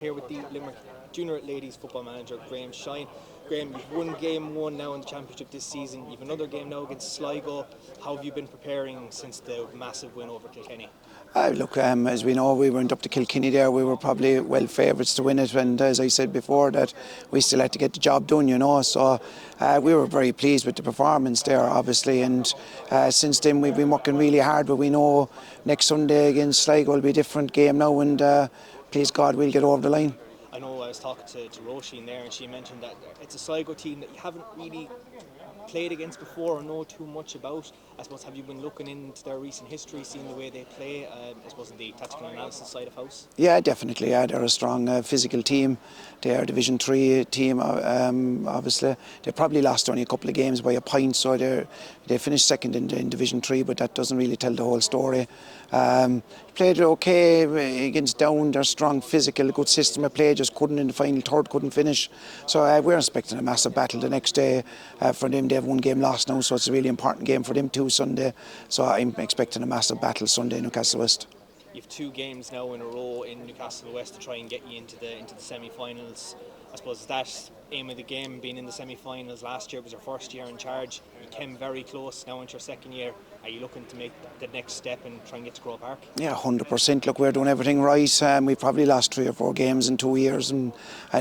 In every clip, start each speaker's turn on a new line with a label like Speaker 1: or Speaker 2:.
Speaker 1: Here with the Limerick Junior Ladies football manager Graham Shine. Graham, you've won game one now in the championship this season. You've another game now against Sligo. How have you been preparing since the massive win over Kilkenny?
Speaker 2: As we know, we went up to Kilkenny there. We were probably well favourites to win it, and as I said before, that we still had to get the job done, So we were very pleased with the performance there, obviously. And since then, we've been working really hard. But we know next Sunday against Sligo will be a different game now, and please God, we'll get over the line.
Speaker 1: I know I was talking to Roisin there, and she mentioned that it's a Sligo team that you haven't really played against before or know too much about. I suppose, have you been looking into their recent history, seeing the way they play, I suppose, in the tactical analysis side of house?
Speaker 2: Yeah, definitely. Yeah, they're a strong physical team. They are a Division 3 team, obviously. They probably lost only a couple of games by a point, so they finished second in Division 3, but that doesn't really tell the whole story. Played okay against Down. They're strong, physical, good system of play, just couldn't in the final third, couldn't finish. So we're expecting a massive battle the next day for them. They have one game lost now, so it's a really important game for them too Sunday. So I'm expecting a massive battle Sunday in Newcastle West.
Speaker 1: You've two games now in a row in Newcastle West to try and get you into the semi-finals. I suppose that aim of the game, being in the semi-finals last year was your first year in charge. You came very close, now into your second year. Are you looking to make the next step and try and get to Croke Park? Yeah,
Speaker 2: 100%. Look, we're doing everything right. We've probably lost 3 or 4 games in 2 years, and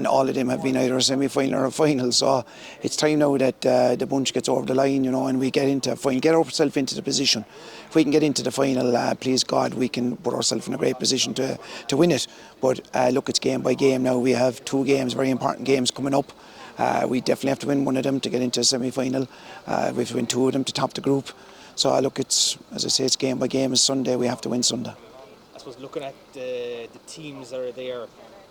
Speaker 2: all of them have been either a semi-final or a final. So it's time now that the bunch gets over the line, and we get into a final, get ourselves into the position. If we can get into the final, please God, we can put ourselves in a great position to win it. But look, it's game by game now. We have 2 games, very important games coming up. We definitely have to win one of them to get into a semi-final. We have to win 2 of them to top the group. So look, it's, as I say, it's game by game. It's Sunday. We have to win Sunday.
Speaker 1: I suppose looking at the teams that are there,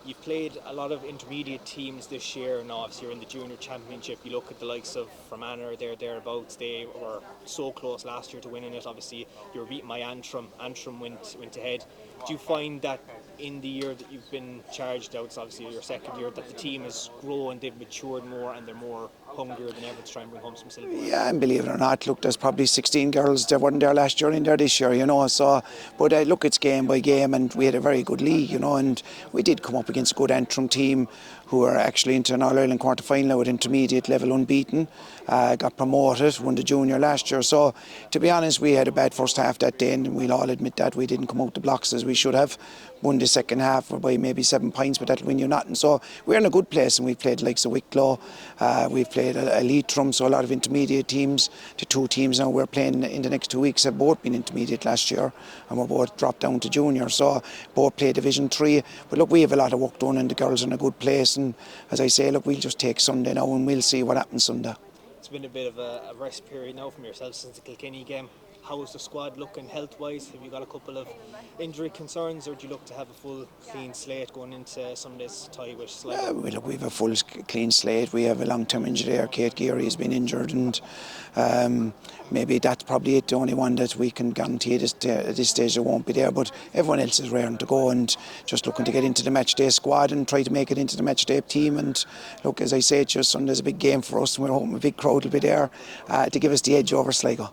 Speaker 1: you've played a lot of intermediate teams this year. Now, obviously, you're in the junior championship. You look at the likes of Fermanagh, thereabouts. They were so close last year to winning it. Obviously, you were beaten by Antrim. Antrim went ahead. Do you find that in the year that you've been charged out, it's obviously your second year, that the team has grown, they've matured more, and they're more hungrier than ever to try and bring home some silver?
Speaker 2: Yeah, and believe it or not, look, there's probably 16 girls that weren't there last year in there this year, So, but look, it's game by game, and we had a very good league, and we did come up against a good Antrim team who are actually into an All-Ireland quarter-final at intermediate level, unbeaten, got promoted, won the junior last year. So, to be honest, we had a bad first half that day, and we'll all admit that. We didn't come out the blocks as we should have. Won the second half by maybe 7 points, but that'll win you nothing. So we're in a good place, and we've played like the Wicklow, we've played Leitrim, so a lot of intermediate teams. The 2 teams now we're playing in the next 2 weeks have both been intermediate last year, and we're both dropped down to junior, so both play Division 3. But look, we have a lot of work done, and the girls are in a good place, and as I say, look, we'll just take Sunday now, and we'll see what happens Sunday.
Speaker 1: It's been a bit of a rest period now from yourself since the Kilkenny game. How is the squad looking health-wise? Have you got a couple of injury concerns, or do you look to have a full clean slate going into Sunday's tie with Sligo?
Speaker 2: We have a full clean slate. We have a long-term injury there. Kate Geary has been injured, and maybe that's probably it, the only one that we can guarantee at this stage that won't be there. But everyone else is raring to go and just looking to get into the matchday squad and try to make it into the matchday team. And look, as I say, Sunday's a big game for us, and we're hoping a big crowd will be there to give us the edge over Sligo.